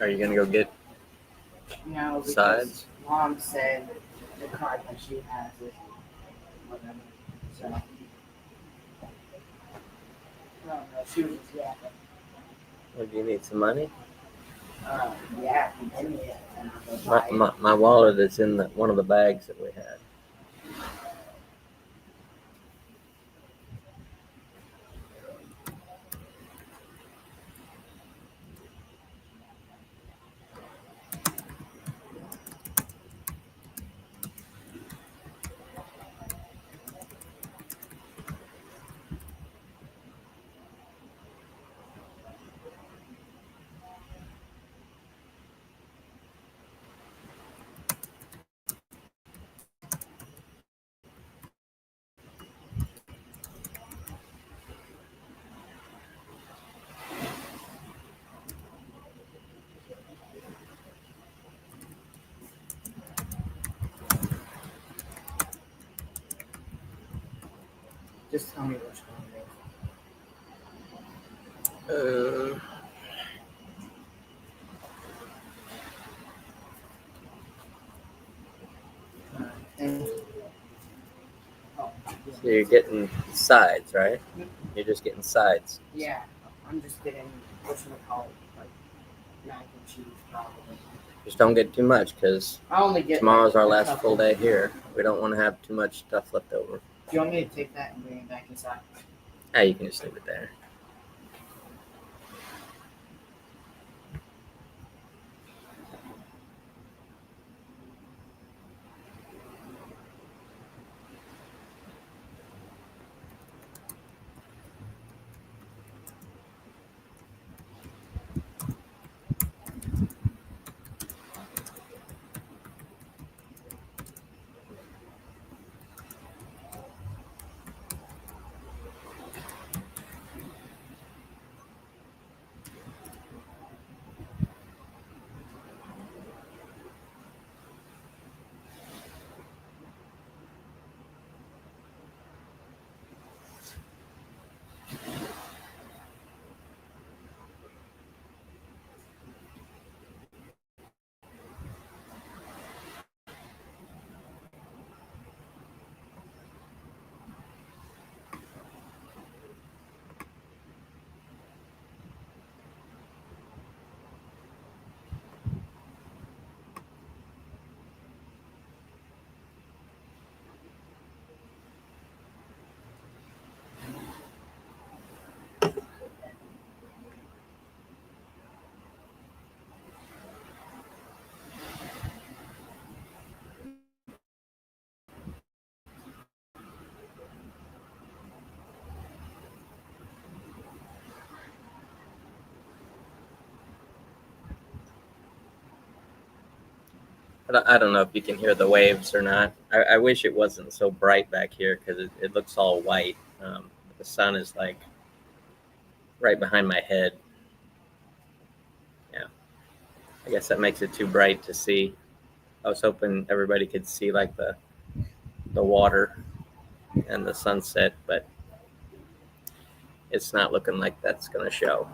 Are you gonna go get No, because sides? Mom said the card that she has is whatever. So, no, she was just yapping. Or do you need some money? Yeah, give me it, and I'll go My, buy my, it. my wallet is in one of the bags that we had. Just tell me which one it Uh, is. And oh, so you're getting sides, right? You're just getting sides. yeah, I'm just getting what you would call like mac and cheese probably. Just don't get too much because I only get tomorrow's like, our a last couple. full day here. We don't want to have too much stuff left over. Do you want me to take that and bring it back inside? Ah, you can just leave it there. I don't know if you can hear the waves or not. I wish it wasn't so bright back here because it looks all white. The sun is like right behind my head. Yeah, I guess that makes it too bright to see. I was hoping everybody could see like the water and the sunset, but it's not looking like that's going to show.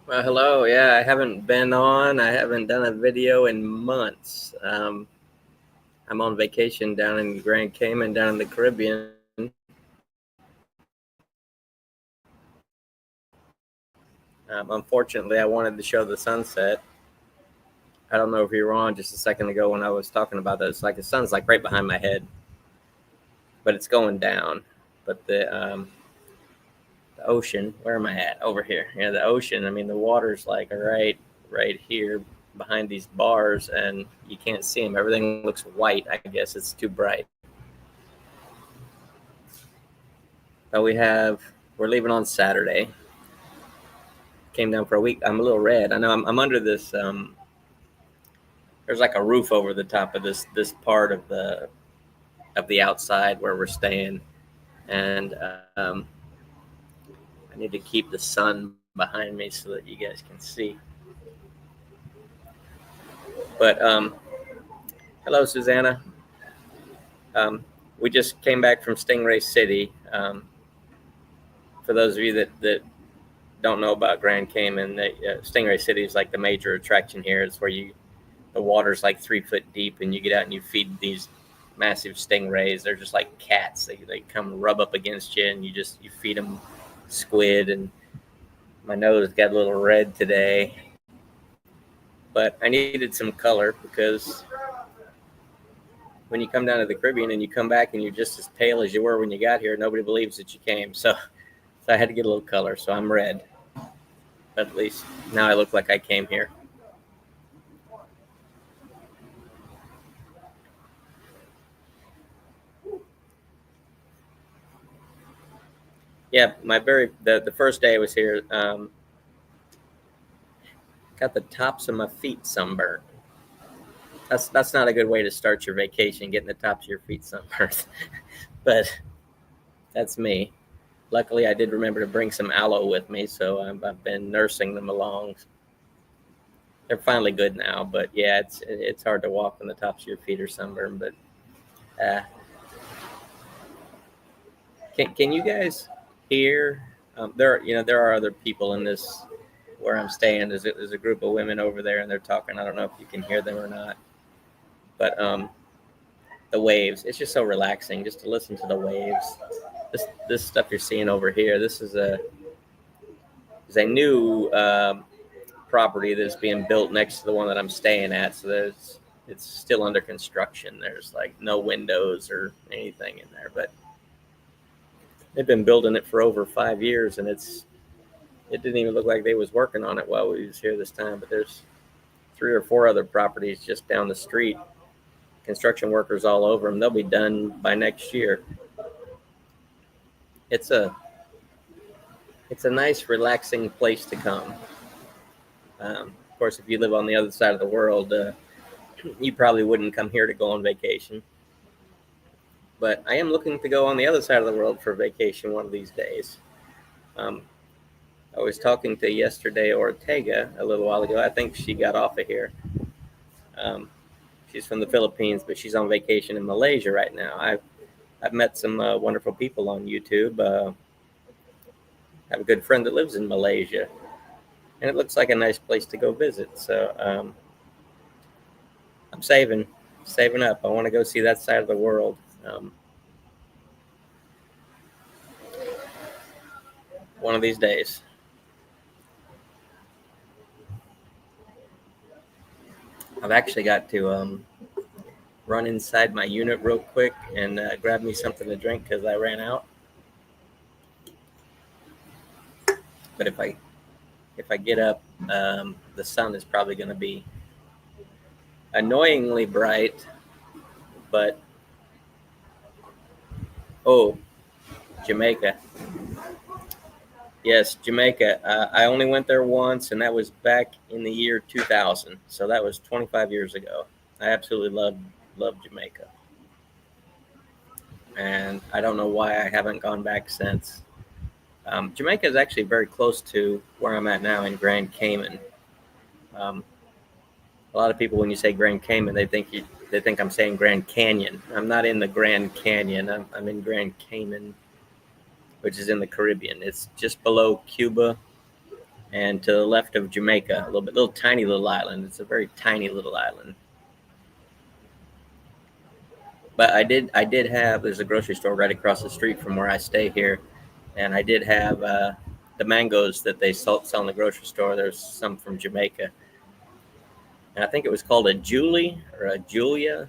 Well, hello. Yeah, I haven't been on. I haven't done a video in months. I'm on vacation down in Grand Cayman, down in the Caribbean. Unfortunately, I wanted to show the sunset. I don't know if you were on just a second ago when I was talking about that. It's like the sun's like right behind my head, but it's going down. But the ocean, where am I at? Over here. Yeah, the ocean. I mean, the water's like right here behind these bars, and you can't see them. Everything looks white. I guess it's too bright. But we're leaving on Saturday. Came down for a week. I'm a little red. I know I'm under this. There's like a roof over the top of this part of the outside where we're staying, and I need to keep the sun behind me so that you guys can see. But hello, Susanna. We just came back from Stingray City. For those of you that don't know about Grand Cayman, Stingray City is like the major attraction here. It's where the water's like 3 foot deep, and you get out and you feed these massive stingrays. They're just like cats. They come rub up against you, and you feed them squid and My nose got a little red today, but I needed some color because when you come down to the Caribbean and you come back and you're just as pale as you were when you got here, nobody believes that you came. So I had to get a little color. So I'm red, but at least now I look like I came here. Yeah, the first day I was here, got the tops of my feet sunburned. That's not a good way to start your vacation, getting the tops of your feet sunburned. But that's me. Luckily, I did remember to bring some aloe with me, so I've been nursing them along. They're finally good now, but yeah, it's hard to walk when the tops of your feet are sunburned. But uh, can you guys hear? There are other people in this where I'm staying. There's a group of women over there, and they're talking. I don't know if you can hear them or not, but the waves. It's just so relaxing just to listen to the waves. This stuff you're seeing over here. This is a new property that's being built next to the one that I'm staying at. So it's still under construction. There's like no windows or anything in there, but they've been building it for over 5 years, and it didn't even look like they was working on it while we was here this time. But there's 3 or 4 other properties just down the street. Construction workers all over them. They'll be done by next year. It's a it's a nice, relaxing place to come. Of course, if you live on the other side of the world, you probably wouldn't come here to go on vacation. But I am looking to go on the other side of the world for vacation one of these days. Um, I was talking to yesterday Ortega a little while ago. I think she got off of here. Um, she's from the Philippines, but she's on vacation in Malaysia right now. I've met some wonderful people on YouTube. I have a good friend that lives in Malaysia, and it looks like a nice place to go visit. So I'm saving up. I want to go see that side of the world. One of these days. I've actually got to run inside my unit real quick and grab me something to drink because I ran out. But if I get up, the sun is probably going to be annoyingly bright. But oh, Jamaica. Yes, Jamaica. I only went there once, and that was back in the year 2000. So that was 25 years ago. I absolutely love Jamaica, and I don't know why I haven't gone back since. Jamaica is actually very close to where I'm at now in Grand Cayman. Um, a lot of people, when you say Grand Cayman, they think I'm saying Grand Canyon. I'm not in the Grand Canyon. I'm in Grand Cayman, which is in the Caribbean. It's just below Cuba and to the left of Jamaica, little tiny little island. It's a very tiny little island. But I did have there's a grocery store right across the street from where I stay here, and I did have the mangoes that they sell in the grocery store. There's some from Jamaica, and I think it was called a Julie or a Julia.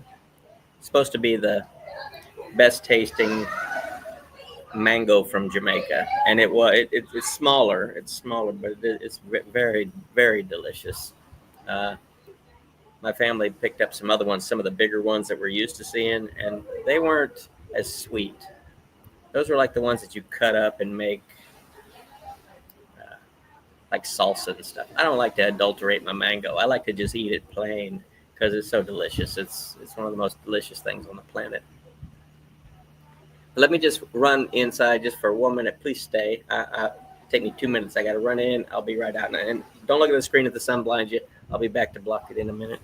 It's supposed to be the best tasting mango from Jamaica, and it's smaller. It's smaller, but it's very very delicious. Uh, my family picked up some other ones, some of the bigger ones that we're used to seeing, and they weren't as sweet. Those were like the ones that you cut up and make uh, like salsa and stuff. I don't like to adulterate my mango. I like to just eat it plain because it's so delicious. It's one of the most delicious things on the planet. Let me just run inside just for 1 minute. Please stay. Take me 2 minutes. I got to run in. I'll be right out. And don't look at the screen if the sun blinds you. I'll be back to block it in a minute.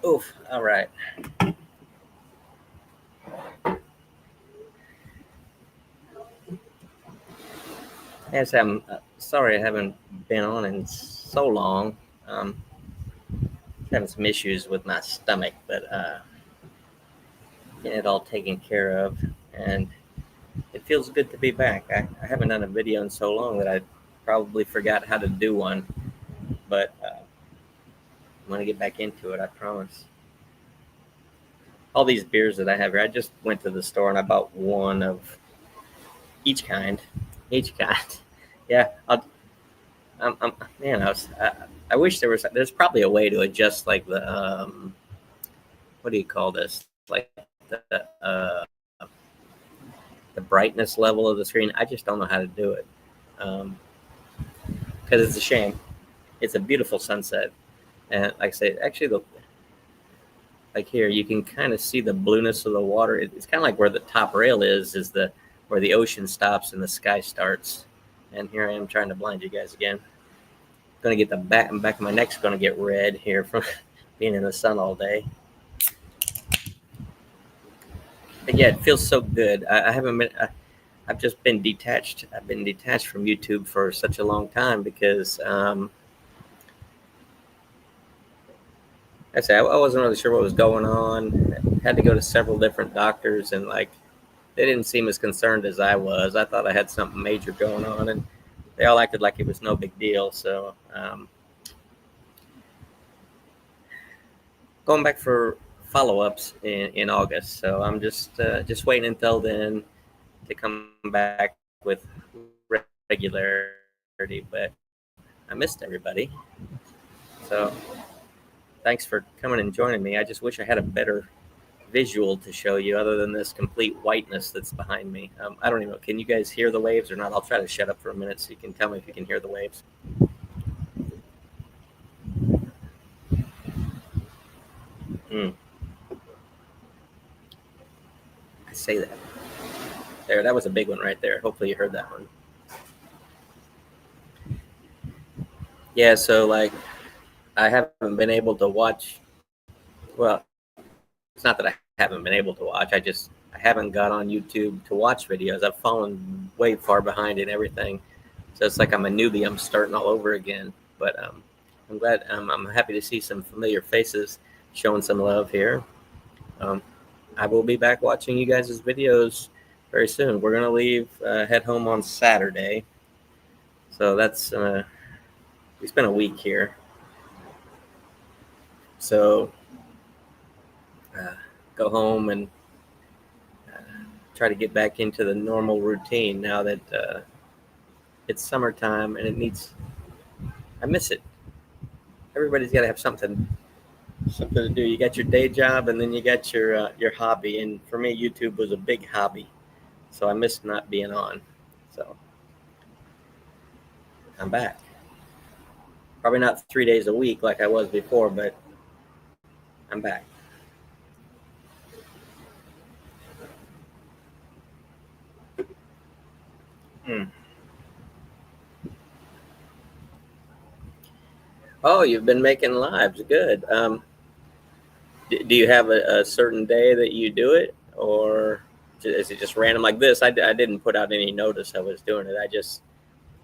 Oof. All right. Yes, I'm sorry I haven't been on in so long. Um, Having some issues with my stomach, but getting it all taken care of, and it feels good to be back. I haven't done a video in so long that I probably forgot how to do one, but I'm gonna get back into it. I promise. All these beers that I have here, I just went to the store and I bought one of each kind. Each kind. Yeah, I'm man, I wish there's probably a way to adjust like the what do you call this? Like the brightness level of the screen. I just don't know how to do it because it's a shame. It's a beautiful sunset, and like I say, actually, like here, you can kind of see the blueness of the water. It's kind of like where the top rail is the where the ocean stops and the sky starts. And here I am trying to blind you guys again. Going to get the back of my neck's going to get red here from being in the sun all day. But yeah, it feels so good. I haven't been. I've just been detached. I've been detached from YouTube for such a long time because I say I wasn't really sure what was going on. Had to go to several different doctors, and like they didn't seem as concerned as I was. I thought I had something major going on, and they all acted like it was no big deal. So going back for follow-ups in August. So I'm just waiting until then to come back with regularity. But I missed everybody. So thanks for coming and joining me. I just wish I had a better visual to show you other than this complete whiteness that's behind me. I don't even know. Can you guys hear the waves or not? I'll try to shut up for a minute so you can tell me if you can hear the waves. Mm, I say that. There, that was a big one right there. Hopefully you heard that one. Yeah, so like I haven't been able to watch. Well, it's not that I haven't been able to watch. I haven't got on YouTube to watch videos. I've fallen way far behind in everything. So it's like I'm a newbie. I'm starting all over again. But I'm glad. I'm happy to see some familiar faces showing some love here. Um, I will be back watching you guys' videos very soon. We're gonna leave, head home on Saturday. So that's we spent a week here. So uh, go home and uh, try to get back into the normal routine now that it's summertime and it needs. I miss it. Everybody's got to have something to do. You got your day job, and then you got your hobby. And for me, YouTube was a big hobby, so I missed not being on. So I'm back. Probably not 3 days a week like I was before, but I'm back. Hmm. Oh, you've been making lives. Good. Do you have a certain day that you do it, or is it just random like this? I didn't put out any notice I was doing it.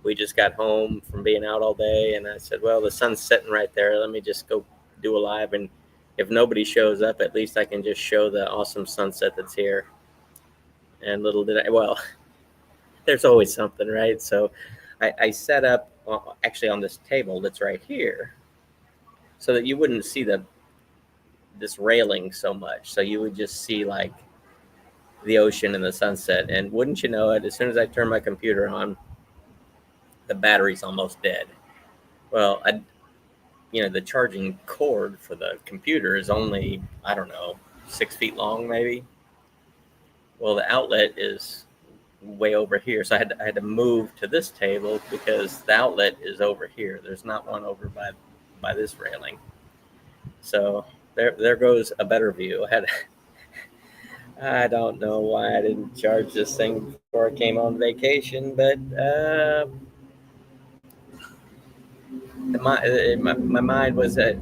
We just got home from being out all day, and I said, well, the sun's setting right there. Let me just go do a live, and if nobody shows up, at least I can just show the awesome sunset that's here. And little did I, well, there's always something, right? So I set up actually on this table that's right here, so that you wouldn't see the this railing so much. So you would just see like the ocean and the sunset. And wouldn't you know it, as soon as I turn my computer on, the battery's almost dead. Well, the charging cord for the computer is only, I don't know, 6 feet long, maybe. Well, the outlet is way over here. So I had to move to this table because the outlet is over here. There's not one over by this railing. So there goes a better view. I don't know why I didn't charge this thing before I came on vacation, but my mind was I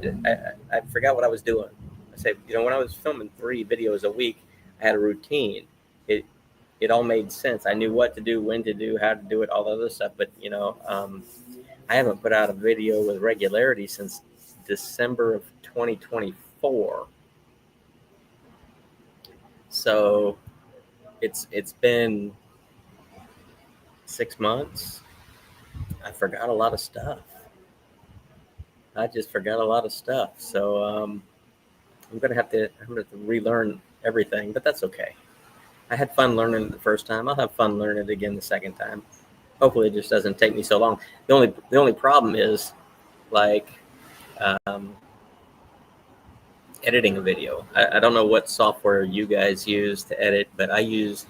forgot what I was doing. say, when I was filming 3 videos a week, I had a routine. It it all made sense. I knew what to do, when to do, how to do it, all the other stuff. But I haven't put out a video with regularity since December of 2024. So it's been 6 months. I forgot a lot of stuff. I just forgot a lot of stuff. So I'm gonna have to relearn everything, but that's okay. I had fun learning it the first time. I'll have fun learning it again the second time. Hopefully, it just doesn't take me so long. The only problem is like um, editing a video. I don't know what software you guys use to edit, but I use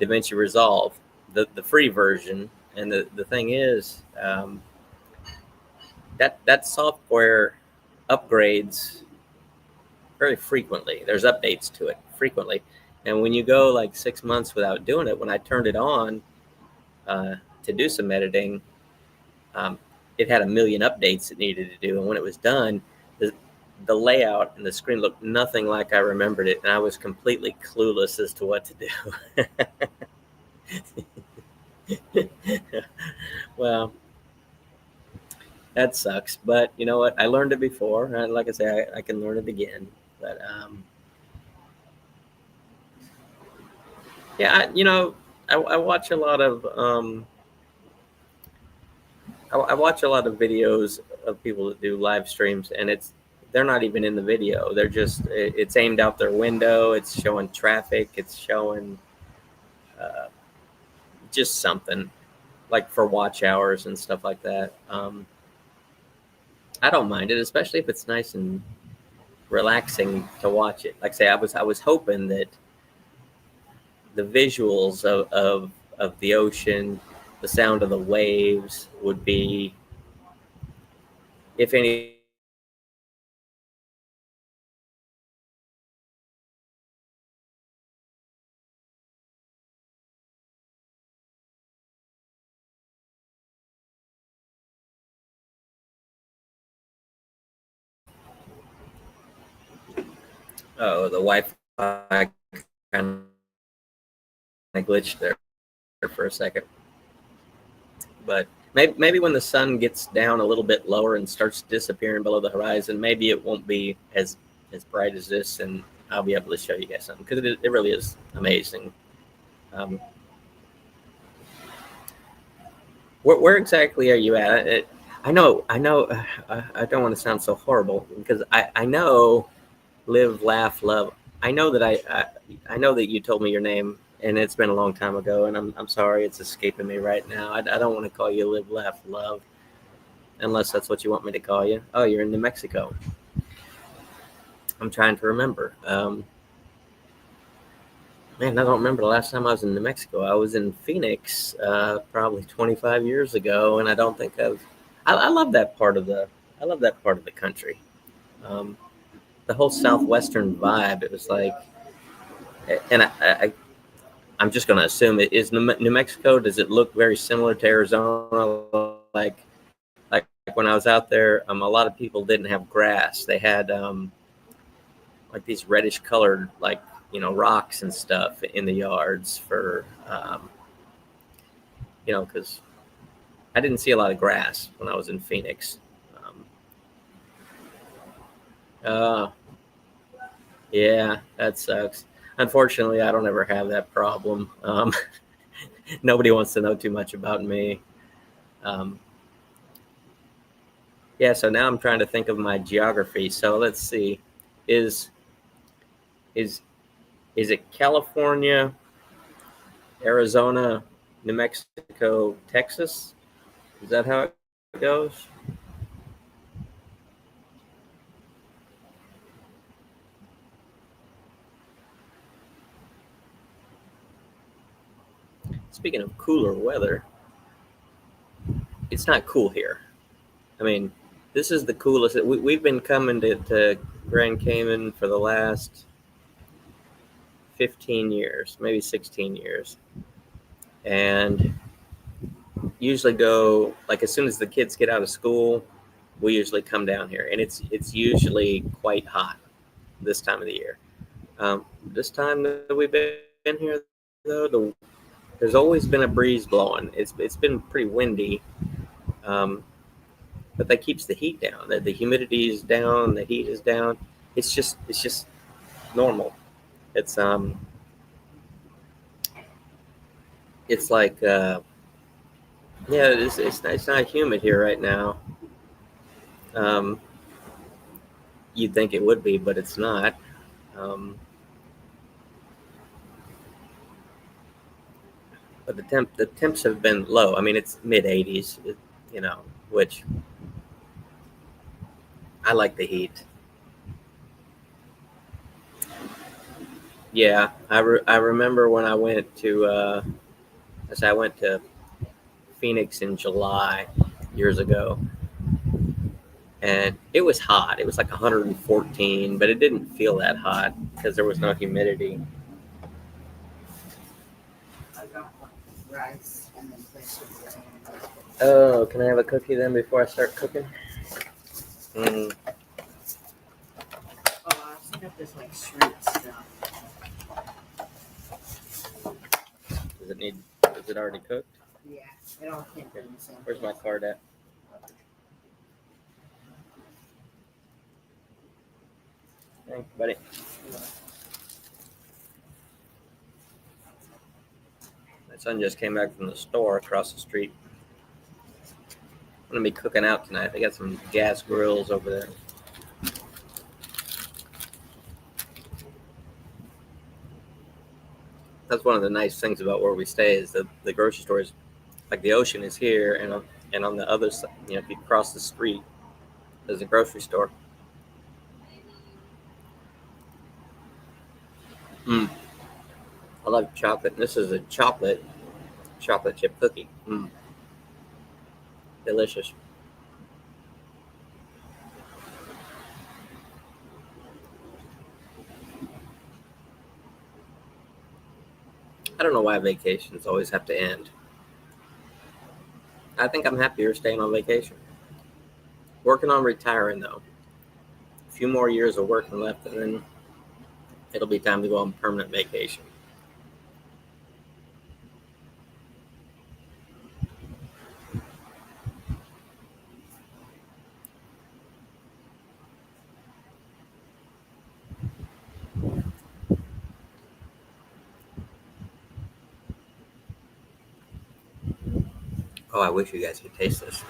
DaVinci Resolve, the free version. And the thing is, that software upgrades very frequently. There's updates to it frequently. And when you go like 6 months without doing it, when I turned it on to do some editing, um, it had a million updates it needed to do. And when it was done, the layout and the screen looked nothing like I remembered it. And I was completely clueless as to what to do. Well, that sucks. But you know what? I learned it before. And like I say, I can learn it again. But yeah, I watch a lot of I watch a lot of videos of people that do live streams, and they're not even in the video. They're just it's aimed out their window. It's showing traffic. It's showing uh, just something like for watch hours and stuff like that. I don't mind it, especially if it's nice and relaxing to watch it. Like I say, I was hoping that the visuals of the ocean, the sound of the waves would be, if anything, oh, the Wi-Fi kind of glitched there for a second. But maybe when the sun gets down a little bit lower and starts disappearing below the horizon, maybe it won't be as bright as this, and I'll be able to show you guys something because it really is amazing. Um, where exactly are you at? I know. I don't want to sound so horrible because I know live, laugh, love. I know that I know that you told me your name, and it's been a long time ago, and I'm sorry it's escaping me right now. I don't want to call you live, laugh, love, unless that's what you want me to call you. Oh, you're in New Mexico. I'm trying to remember. Man, I don't remember the last time I was in New Mexico. I was in Phoenix probably 25 years ago, and I don't think I love that part of the. I love that part of the country. Um, the whole southwestern vibe. It was like, and I'm just going to assume it is New Mexico. Does it look very similar to Arizona? Like when I was out there, a lot of people didn't have grass. They had like these reddish colored rocks and stuff in the yards for because I didn't see a lot of grass when I was in Phoenix. Uh, yeah, that sucks. Unfortunately, I don't ever have that problem. Nobody wants to know too much about me. Um, yeah, so now I'm trying to think of my geography. So let's see, is is is it California, Arizona, New Mexico, Texas? Is that how it goes? Speaking of cooler weather, it's not cool here. I mean, this is the coolest. We've been coming to Grand Cayman for the last 15 years, maybe 16 years. And usually go, like, as soon as the kids get out of school, we usually come down here. And it's usually quite hot. this time of the year. This time that we've been here, though, there's always been a breeze blowing. It's been pretty windy, um, but that keeps the heat down. The humidity is down, the heat is down. It's just normal. It's it's like yeah, it's not humid here right now. Um, you'd think it would be, but it's not. Um, but the temps have been low. I mean, it's mid 80s, you know, which I like the heat. Yeah, I remember when I went to I went to Phoenix in July years ago, and it was hot. It was like 114, but it didn't feel that hot because there was no humidity. I got like rice and then vegetables. Oh, can I have a cookie then before I start cooking? Mm, Oh, I also got this like shrimp stuff. does it need? Is it already cooked? Yeah, it all came from the same Where's my place. card at? Thanks, buddy. My son just came back from the store across the street. I'm gonna be cooking out tonight. They got some gas grills over there. That's one of the nice things about where we stay is that the grocery stores, like the ocean is here, and on the other side, if you cross the street, there's a grocery store. Mm, I love chocolate. This is a chocolate chip cookie. Delicious. I don't know why vacations always have to end. I think I'm happier staying on vacation. Working on retiring though. A few more years of working left, and then it'll be time to go on permanent vacation. Oh, I wish you guys could taste this.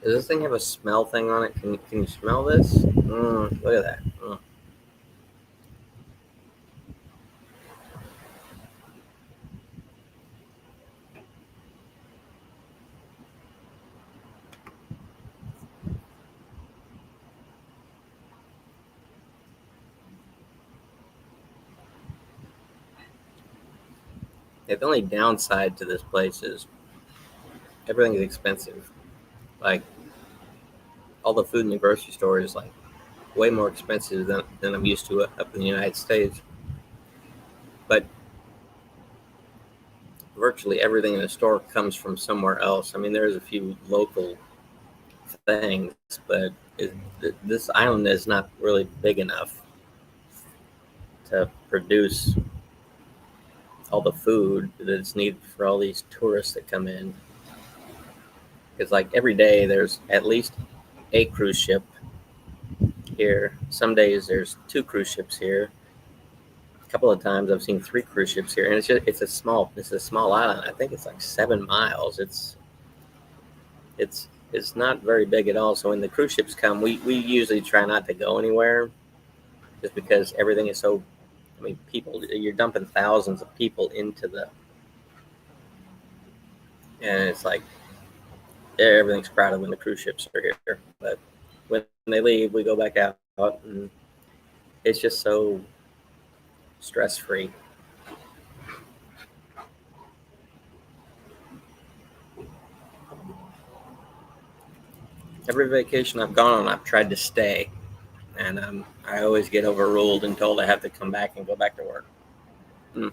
Does this thing have a smell thing on it? Can you smell this? Look at that. The only downside to this place is everything is expensive. Like all the food in the grocery store is like way more expensive than I'm used to up in the United States. But virtually everything in the store comes from somewhere else. I mean, there's a few local things, but this island is not really big enough to produce all the food that's needed for all these tourists that come in. Because like every day there's at least a cruise ship here. Some days there's two cruise ships here. A couple of times I've seen three cruise ships here, and it's a small island. I think it's like 7 miles. It's not very big at all. So when the cruise ships come, we usually try not to go anywhere, just because everything is so. I mean, people you're dumping thousands of people into and it's like everything's crowded when the cruise ships are here. But when they leave, we go back out, and it's just so stress free. Every vacation I've gone on, I've tried to stay, and I always get overruled and told I have to come back and go back to work. Mm.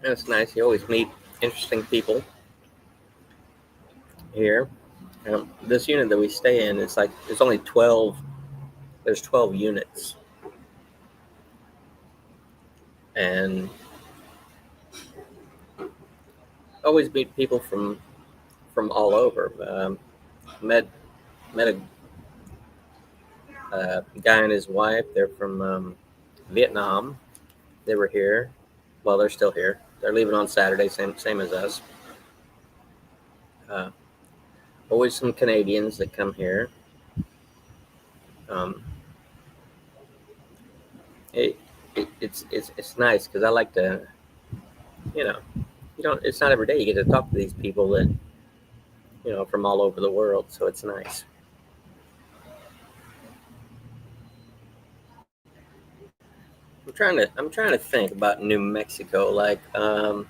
And it's nice. You always meet interesting people here. This unit that we stay in, it's like there's only 12. There's 12 units, and always meet people from all over. Met met a guy and his wife. They're from Vietnam. They were here. Well, they're still here. They're leaving on Saturday, same as us. Uh, Always some Canadians that come here. Um, it, it's nice because I like to, you know, you don't. It's not every day you get to talk to these people that from all over the world. So it's nice. I'm trying to think about New Mexico. Like the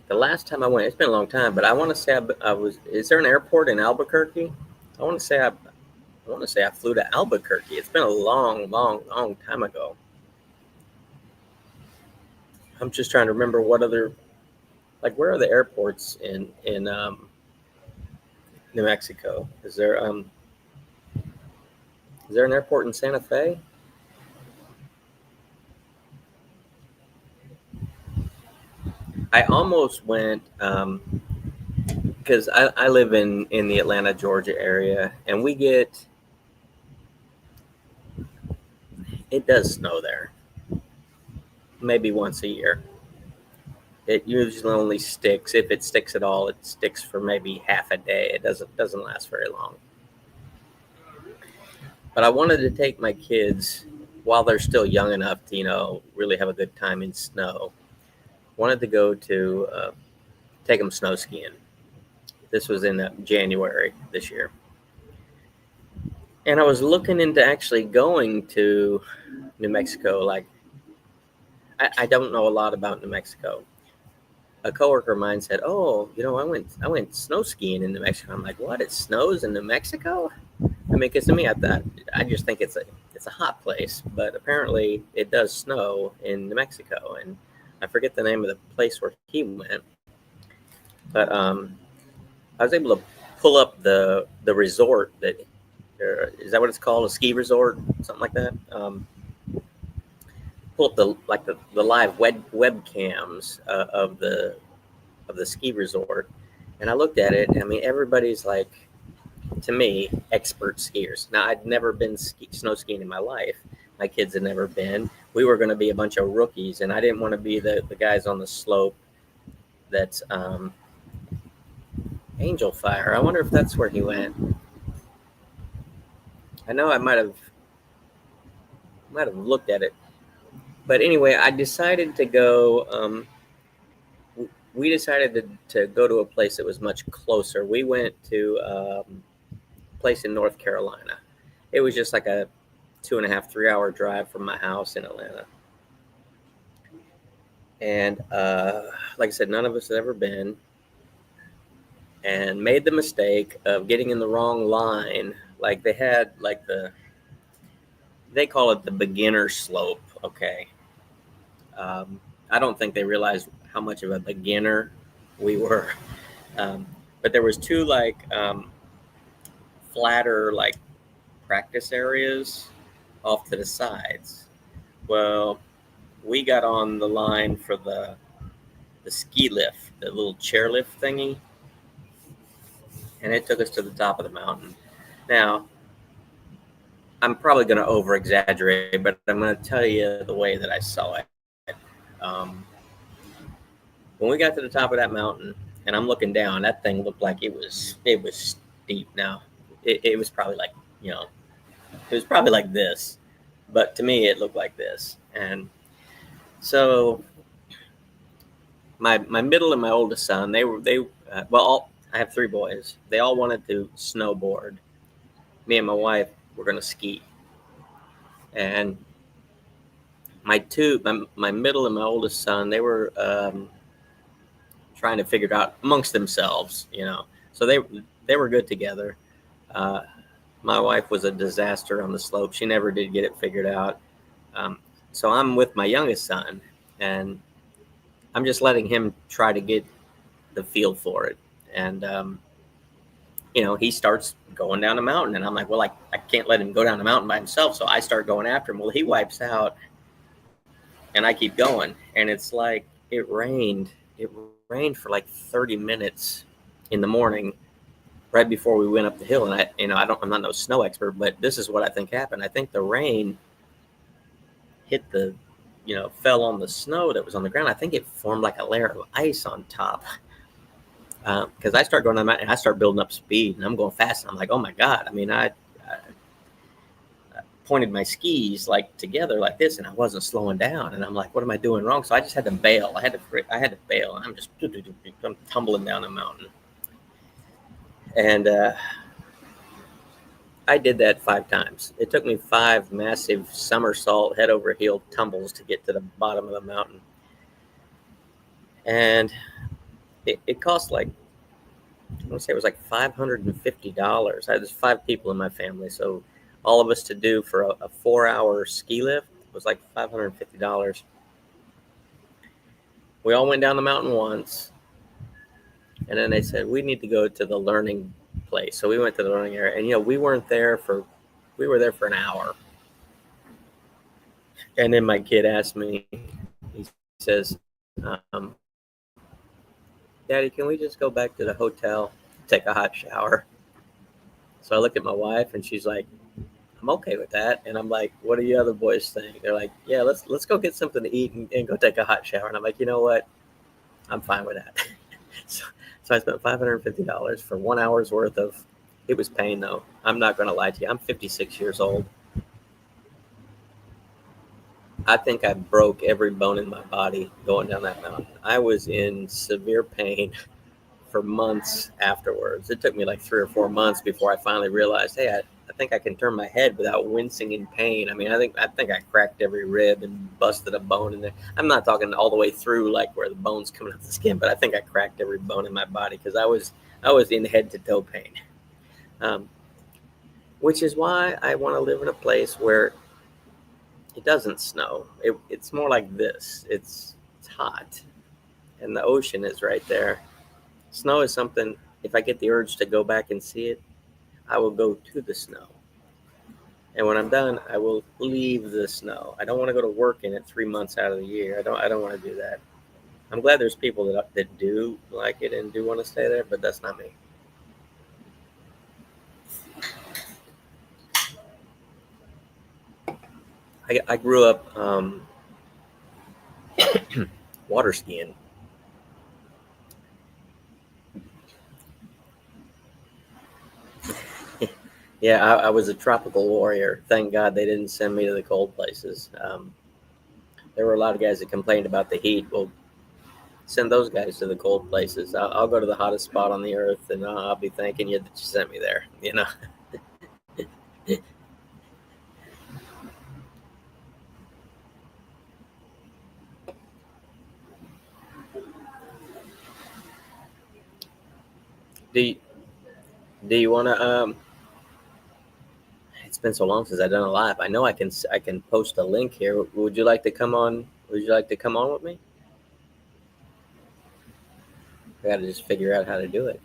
last time I went, it's been a long time, but I want to say I was. Is there an airport in Albuquerque? I want to say I flew to Albuquerque. It's been a long, long, long time ago. I'm just trying to remember what other like where are the airports in New Mexico? Is there an airport in Santa Fe? I almost went because I live in the Atlanta, Georgia area, and it does snow there maybe once a year. It usually only sticks if it sticks at all. It sticks for maybe half a day. It doesn't last very long. But I wanted to take my kids while they're still young enough to really have a good time in snow. Wanted to go to take them snow skiing. This was in January this year. And I was looking into actually going to New Mexico. Like, I don't know a lot about New Mexico. A coworker of mine said, "Oh, I went snow skiing in New Mexico." I'm like, "What? It snows in New Mexico?" I mean, because to me, I just think it's a hot place, but apparently it does snow in New Mexico, and I forget the name of the place where he went, but I was able to pull up the resort that is that what it's called, a ski resort, something like that. Pull up the live webcams of the ski resort, and I looked at it. And I mean, everybody's like, to me, expert skiers. Now, I'd never been snow skiing in my life. My kids had never been. We were going to be a bunch of rookies, and I didn't want to be the guys on the slope that's Angel Fire. I wonder if that's where he went. I know I might have looked at it, but anyway, I decided to go. We decided to go to a place that was much closer. We went to a place in North Carolina. It was just like a 2.5, 3 hour drive from my house in Atlanta. And like I said, none of us had ever been, and made the mistake of getting in the wrong line. Like they had they call it the beginner slope. Okay. Um, I don't think they realized how much of a beginner we were. Um, but there was two flatter practice areas off to the sides. Well, we got on the line for the ski lift, the little chairlift thingy, and it took us to the top of the mountain. Now, I'm probably going to over exaggerate, but I'm going to tell you the way that I saw it. Um, when we got to the top of that mountain, and I'm looking down, that thing looked like it was steep. Now, it was probably it was probably like this, but to me, it looked like this. And so my middle and my oldest son, I have three boys. They all wanted to snowboard. Me and my wife were going to ski, and my middle and my oldest son, they were trying to figure it out amongst themselves, So they were good together. Uh, my wife was a disaster on the slope. She never did get it figured out. Um, So I'm with my youngest son, and I'm just letting him try to get the feel for it. And he starts going down the mountain, and I'm like, well, I can't let him go down the mountain by himself, so I start going after him. Well, he wipes out, and I keep going, and it's like it rained. It rained for like 30 minutes in the morning, right before we went up the hill. And I'm not no snow expert, but this is what I think happened. I think the rain hit fell on the snow that was on the ground. I think it formed like a layer of ice on top. Because I start going on that and I start building up speed, and I'm going fast. And I'm like, oh my god! I mean, I pointed my skis like together like this, and I wasn't slowing down. And I'm like, what am I doing wrong? So I just had to bail. I had to bail, and I'm tumbling down the mountain. And I did that 5 times. It took me 5 massive somersault, head over heel tumbles to get to the bottom of the mountain. And it cost like, I want to say it was like $550. There's 5 people in my family, so all of us to do for a 4-hour ski lift was like $550. We all went down the mountain once, and then they said we need to go to the learning place. So we went to the learning area, and we were there for an hour. And then my kid asked me, he says, Daddy, can we just go back to the hotel, take a hot shower? So I look at my wife, and she's like, I'm okay with that. And I'm like, what do you other boys think? They're like, yeah, let's go get something to eat and go take a hot shower. And I'm like, you know what? I'm fine with that. so I spent $550 for 1 hour's worth of, it was pain though. I'm not going to lie to you. I'm 56 years old. I think I broke every bone in my body going down that mountain. I was in severe pain for months afterwards. It took me like 3 or 4 months before I finally realized, hey, I think I can turn my head without wincing in pain. I mean, I think I cracked every rib and busted a bone in there. I'm not talking all the way through like where the bone's coming off the skin, but I think I cracked every bone in my body because I was in head to toe pain. Which is why I want to live in a place where it doesn't snow. It's more like this. It's hot, and the ocean is right there. Snow is something, if I get the urge to go back and see it, I will go to the snow. And when I'm done, I will leave the snow. I don't want to go to work in it 3 months out of the year. I don't want to do that. I'm glad there's people that do like it and do want to stay there, but that's not me. I grew up water skiing. Yeah, I was a tropical warrior. Thank God they didn't send me to the cold places. There were a lot of guys that complained about the heat. Well, send those guys to the cold places. I'll go to the hottest spot on the earth, and I'll be thanking you that you sent me there. Do you, do you want to? It's been so long since I've done a live. I know I can post a link here. Would you like to come on? Would you like to come on with me? I got to just figure out how to do it.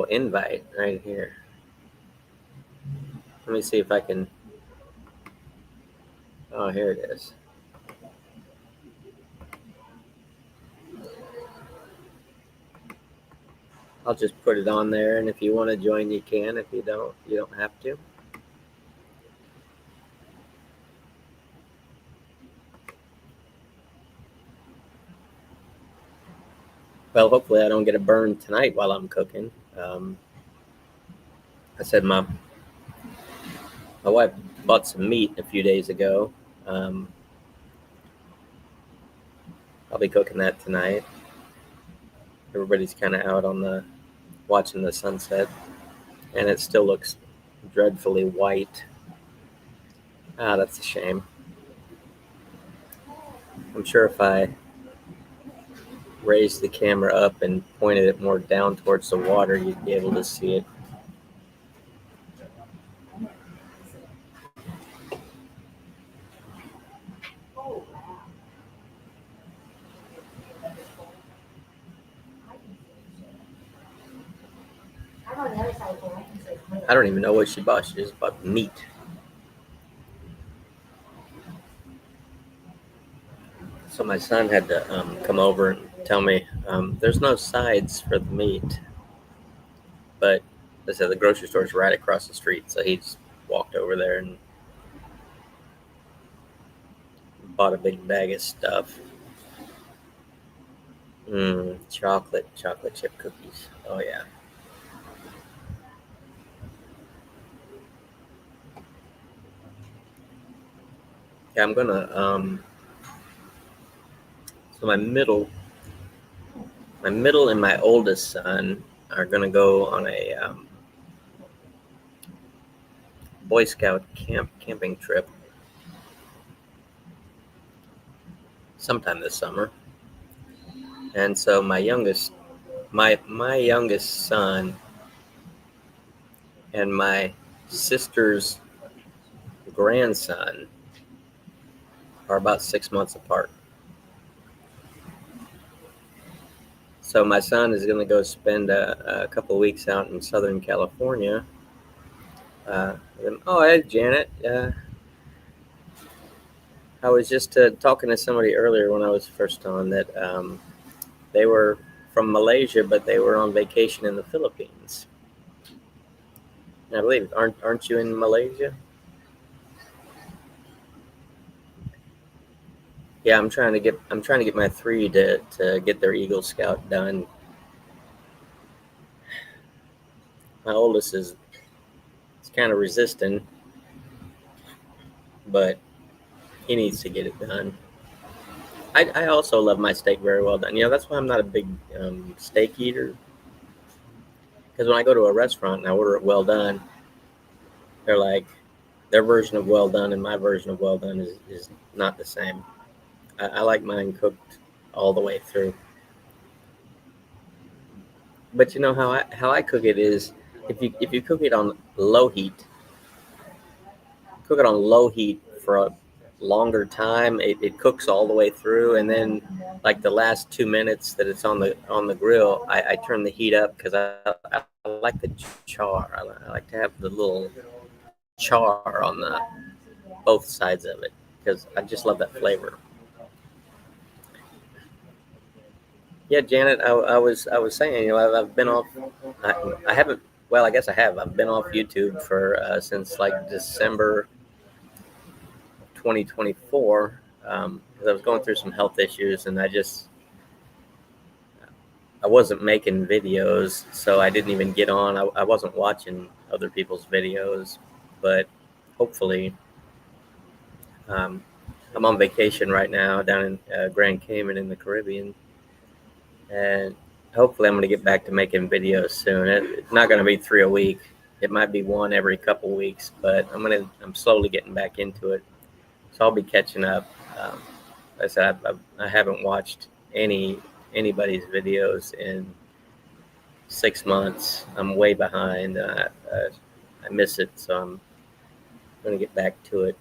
Invite right here. Let me see if I can. Oh, here it is. I'll just put it on there, and if you want to join, you can. If you don't have to. Well, hopefully I don't get a burn tonight while I'm cooking. I said my wife bought some meat a few days ago. I'll be cooking that tonight. Everybody's kind of out watching the sunset, and it still looks dreadfully white. That's a shame. I'm sure if I raised the camera up and pointed it more down towards the water, you'd be able to see it. I don't even know what she bought. She just bought meat. So my son had to come over and tell me there's no sides for the meat, but I said the grocery store's right across the street, so he just walked over there and bought a big bag of stuff. Chocolate chip cookies. Oh yeah. Yeah, I'm gonna. So my middle and my oldest son are gonna go on a Boy Scout camping trip sometime this summer, and so my youngest son and my sister's grandson are about 6 months apart. So my son is going to go spend a couple of weeks out in Southern California. Oh, hey, Janet. I was just talking to somebody earlier when I was first on that they were from Malaysia, but they were on vacation in the Philippines. And I believe aren't you in Malaysia? Yeah, I'm trying to get my three to get their Eagle Scout done. My oldest is kind of resistant, but he needs to get it done. I also love my steak very well done. That's why I'm not a big steak eater. Because when I go to a restaurant and I order it well done, they're like, their version of well done and my version of well done is not the same. I like mine cooked all the way through. But you know how I cook it is if you cook it on low heat, cook it on low heat for a longer time, it cooks all the way through, and then like the last 2 minutes that it's on the grill, I turn the heat up because I like the char. I like to have the little char on the both sides of it because I just love that flavor. Yeah, Janet, I was saying, I've been off. I haven't. Well, I guess I have. I've been off YouTube for since like December 2024 because I was going through some health issues and I wasn't making videos, so I didn't even get on. I wasn't watching other people's videos, but hopefully, um, I'm on vacation right now down in Grand Cayman in the Caribbean, and hopefully, I'm going to get back to making videos soon. It's not going to be 3 a week. It might be one every couple weeks, but I'm slowly getting back into it. So I'll be catching up. Like I said, I haven't watched anybody's videos in 6 months. I'm way behind. I miss it, so I'm going to get back to it.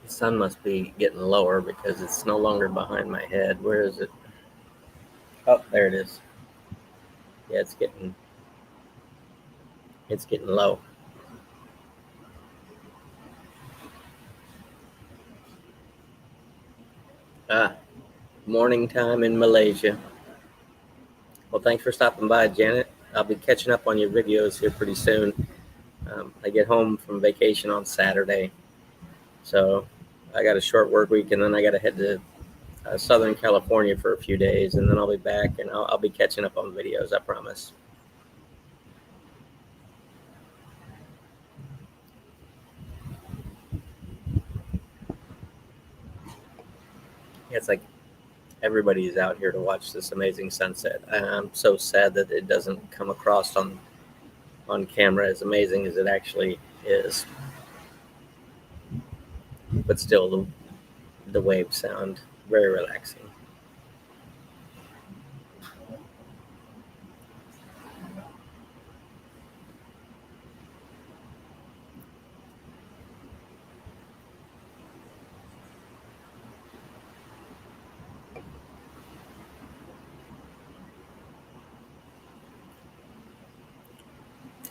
The sun must be getting lower because it's no longer behind my head. Where is it? Oh, there it is. Yeah, it's getting low. Ah, morning time in Malaysia. Well, thanks for stopping by, Janet. I'll be catching up on your videos here pretty soon. I get home from vacation on Saturday, so I got a short work week, and then I got to head to Southern California for a few days, and then I'll be back, and I'll be catching up on videos. I promise. It's like everybody's out here to watch this amazing sunset. I'm so sad that it doesn't come across on camera as amazing as it actually is. But still, the waves sound very relaxing.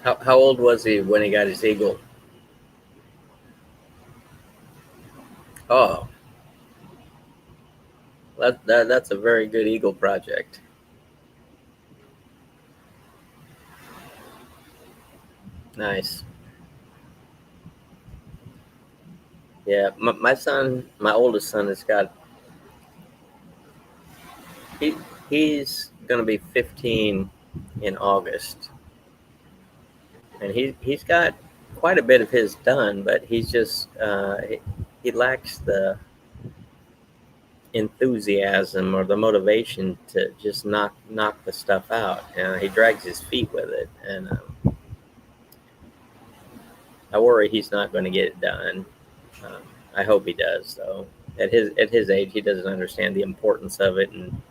How old was he when he got his eagle? Oh, that's a very good eagle project. Nice. Yeah, my son, my oldest son, has got he he's gonna be 15 in August, and he's got quite a bit of his done, but he's just he lacks the enthusiasm or the motivation to just knock the stuff out. He drags his feet with it, and I worry he's not going to get it done. Um, I hope he does, though. At his age, he doesn't understand the importance of it and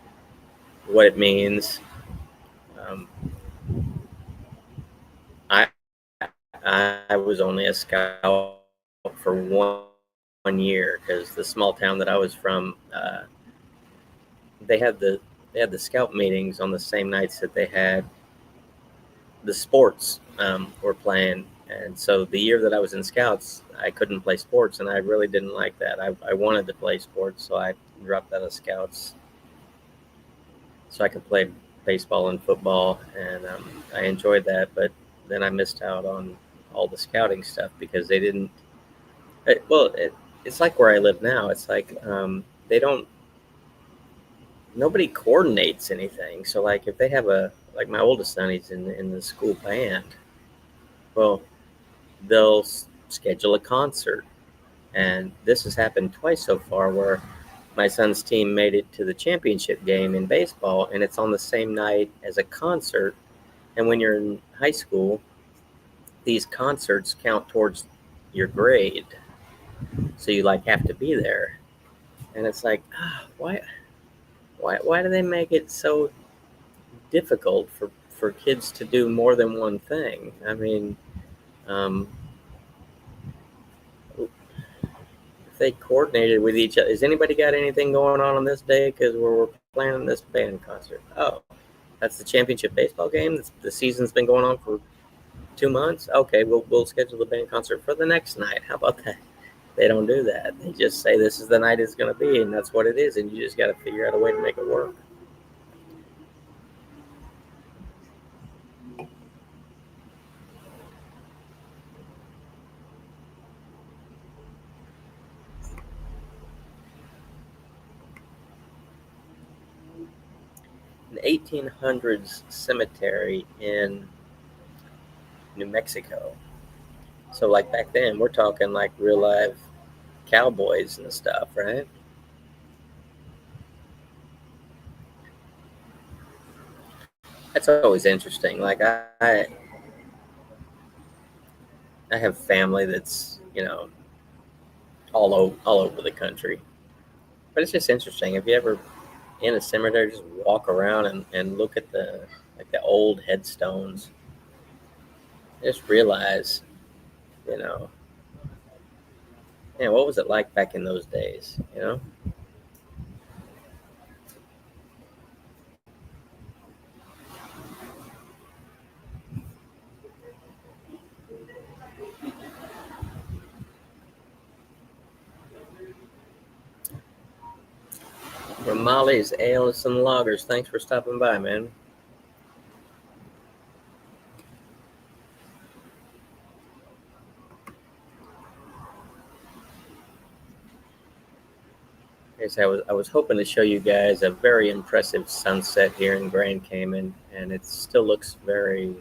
what it means. Um, I I was only a scout for 1 year because the small town that I was from, they had the they had the scout meetings on the same nights that they had the sports were playing. And so the year that I was in scouts, I couldn't play sports, and I really didn't like that. I wanted to play sports, so I dropped out of scouts so I could play baseball and football, and I enjoyed that. But then I missed out on all the scouting stuff because they didn't. It's like where I live now. It's like they don't. Nobody coordinates anything. So like if they have a like my oldest son, he's in the school band. Well, they'll schedule a concert. And this has happened twice so far where my son's team made it to the championship game in baseball, and it's on the same night as a concert. And when you're in high school, these concerts count towards your grade. So you like have to be there. And it's like, why do they make it so difficult for kids to do more than one thing? I mean, um, if they coordinated with each other. Has anybody got anything going on this day? Because we're planning this band concert. Oh, that's the championship baseball game. The season's been going on for 2 months. Okay, we'll schedule the band concert for the next night. How about that? They don't do that. They just say this is the night it's going to be, and that's what it is, and you just got to figure out a way to make it work. An 1800s cemetery in New Mexico. So like back then, we're talking like real live cowboys and stuff, right? That's always interesting. Like I have family that's all over the country, but it's just interesting. If you ever in a cemetery, just walk around and look at the like the old headstones, just realize, you know, man, what was it like back in those days? From Molly's Ales and Loggers, thanks for stopping by, man. Yes, I was hoping to show you guys a very impressive sunset here in Grand Cayman, and it still looks very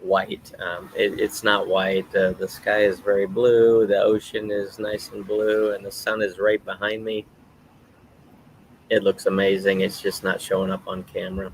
white. It's not white. The sky is very blue. The ocean is nice and blue, and the sun is right behind me. It looks amazing. It's just not showing up on camera.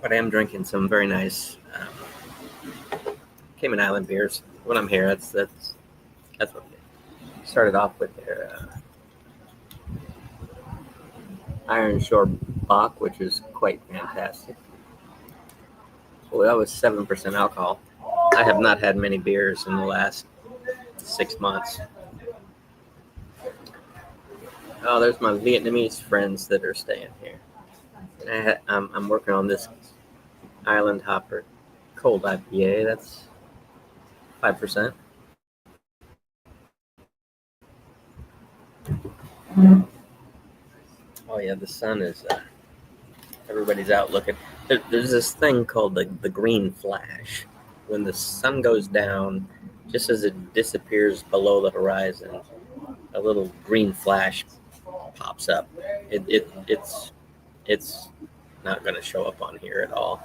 But I am drinking some very nice Cayman Island beers when I'm here. That's what started off with there. Iron Shore Bock, which is quite fantastic. Well, that was 7% alcohol. I have not had many beers in the last 6 months. Oh, there's my Vietnamese friends that are staying here. I'm working on this Island Hopper cold IPA. That's 5%. Oh yeah, the sun is. Everybody's out looking. There's this thing called the green flash. When the sun goes down, just as it disappears below the horizon, a little green flash pops up. It's not going to show up on here at all.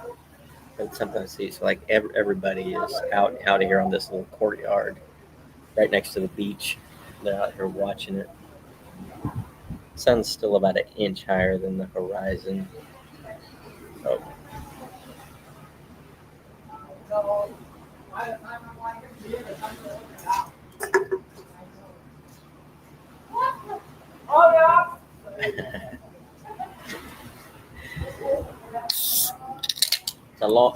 But it's something to see. So like everybody is out of here on this little courtyard right next to the beach. They're out here watching it. Sun's still about an inch higher than the horizon. So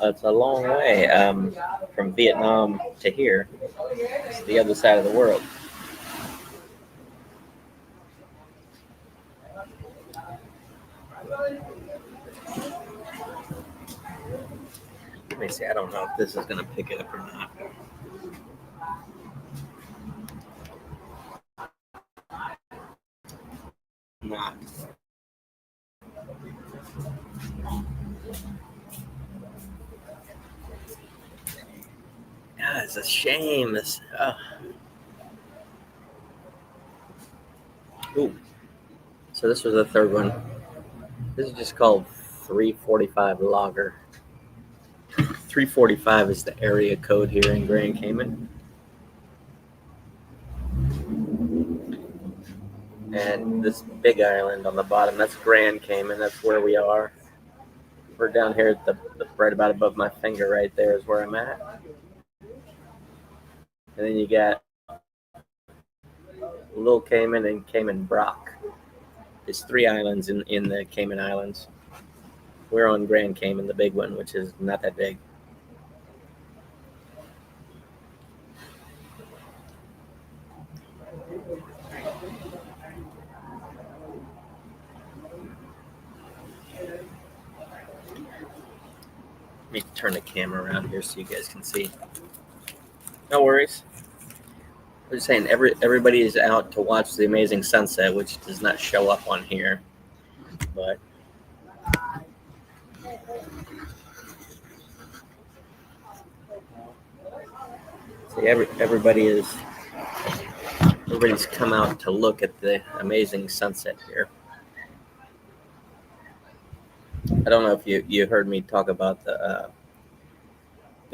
it's a long way from Vietnam to here. It's the other side of the world. Let me see. I don't know if this is going to pick it up or not. Not. Yeah, it's a shame. Ooh. So this was the third one. This is just called 345 Lager. 345 is the area code here in Grand Cayman. And this big island on the bottom, that's Grand Cayman. That's where we are. We're down here at the right about above my finger right there is where I'm at. And then you got Little Cayman and Cayman Brock. There's 3 islands in the Cayman Islands. We're on Grand Cayman, the big one, which is not that big. Let me turn the camera around here so you guys can see. No worries. I was saying everybody is out to watch the amazing sunset, which does not show up on here, but see everybody's come out to look at the amazing sunset here. I don't know if you heard me talk about the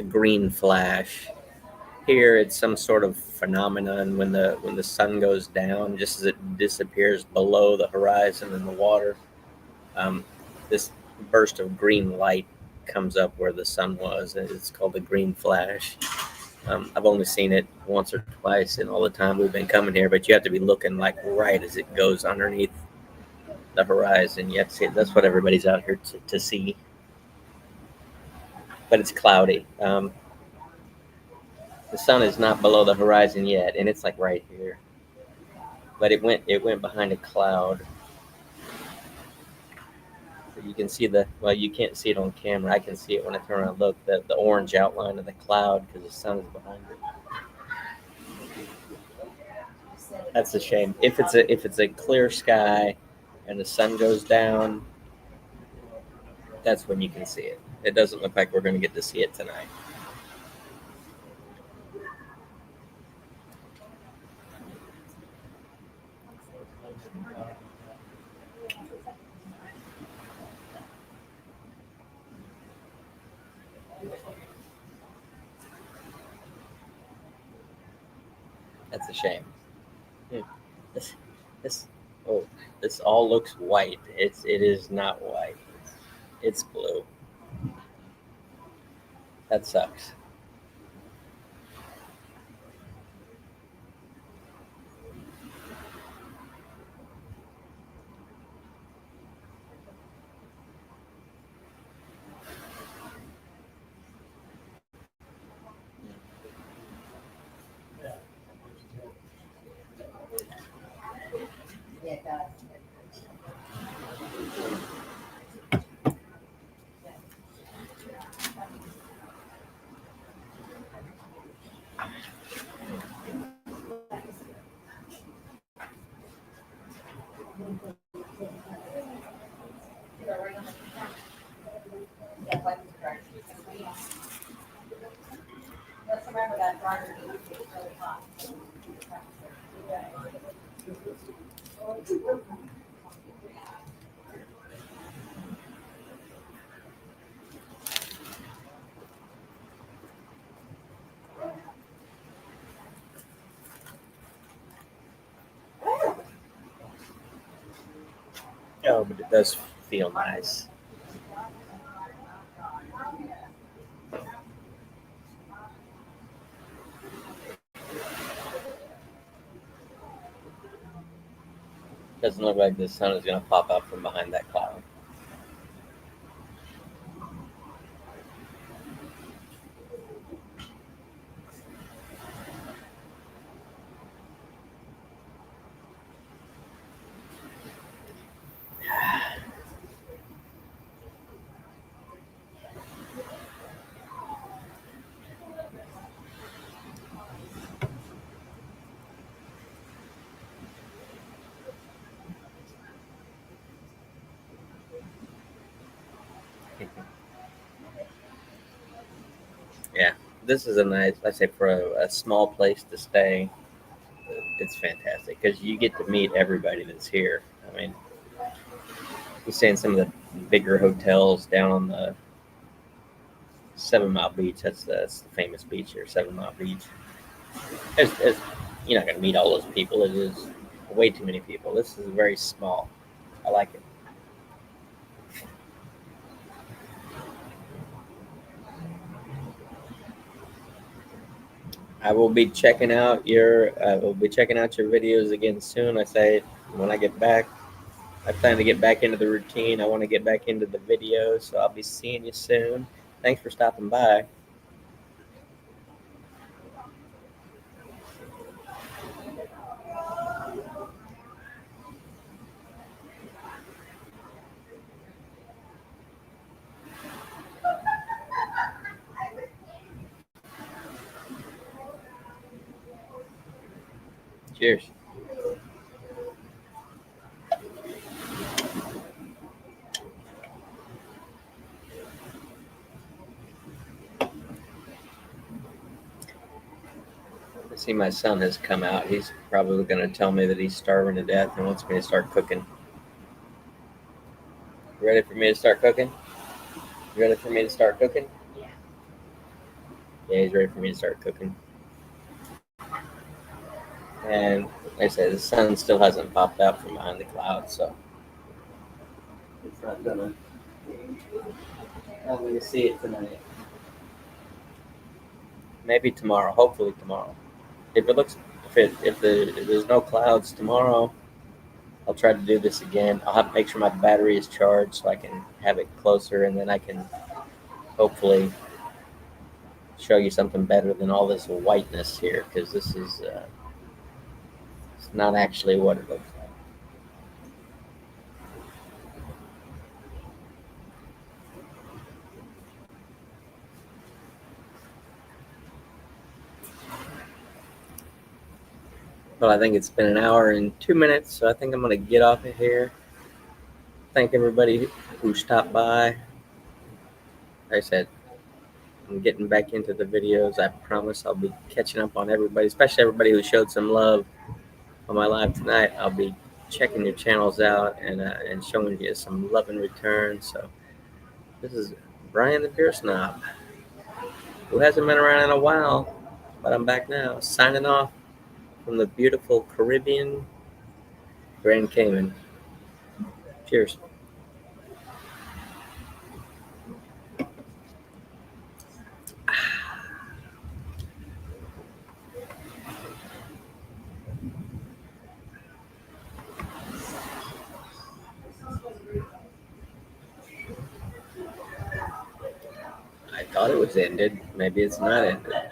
green flash. Here, it's some sort of phenomenon when the sun goes down, just as it disappears below the horizon in the water. This burst of green light comes up where the sun was, and it's called a green flash. I've only seen it once or twice in all the time we've been coming here, but you have to be looking like right as it goes underneath the horizon. You have to see it. That's what everybody's out here to see. But it's cloudy. The sun is not below the horizon yet, and it's like right here. But it went behind a cloud. So you can see you can't see it on camera. I can see it when I turn around and look, the orange outline of the cloud because the sun is behind it. That's a shame. If it's a clear sky and the sun goes down, that's when you can see it. It doesn't look like we're going to get to see it tonight. That's a shame. This this oh this all looks white. It is not white. It's blue. That sucks. Oh, but it does feel nice. Doesn't look like the sun is going to pop up from behind that cloud. Yeah, this is a nice, I say, for a small place to stay. It's fantastic because you get to meet everybody that's here. I mean, we stay in some of the bigger hotels down on the 7 Mile Beach. That's the famous beach here, 7 Mile Beach. It's, you're not going to meet all those people. It is way too many people. This is very small. I like it. I will be checking out your videos again soon. I say when I get back. I plan to get back into the routine. I want to get back into the videos, so I'll be seeing you soon. Thanks for stopping by. Cheers. I see my son has come out. He's probably going to tell me that he's starving to death and wants me to start cooking. You ready for me to start cooking? You ready for me to start cooking? Yeah. Yeah, he's ready for me to start cooking. And like I said, the sun still hasn't popped out from behind the clouds, so it's not gonna. I'm gonna see it tonight. Maybe tomorrow. Hopefully tomorrow. If it looks, if there's no clouds tomorrow, I'll try to do this again. I'll have to make sure my battery is charged so I can have it closer, and then I can hopefully show you something better than all this whiteness here, because this is it's not actually what it looks like. Well, I think it's been an hour and 2 minutes, so I think I'm going to get off of here. Thank everybody who stopped by. Like I said, I'm getting back into the videos. I promise I'll be catching up on everybody, especially everybody who showed some love on my live tonight. I'll be checking your channels out and showing you some love in return. So this is Brian the Beer Snob, who hasn't been around in a while, but I'm back now, signing off from the beautiful Caribbean Grand Cayman. Cheers. I thought it was ended. Maybe it's not ended.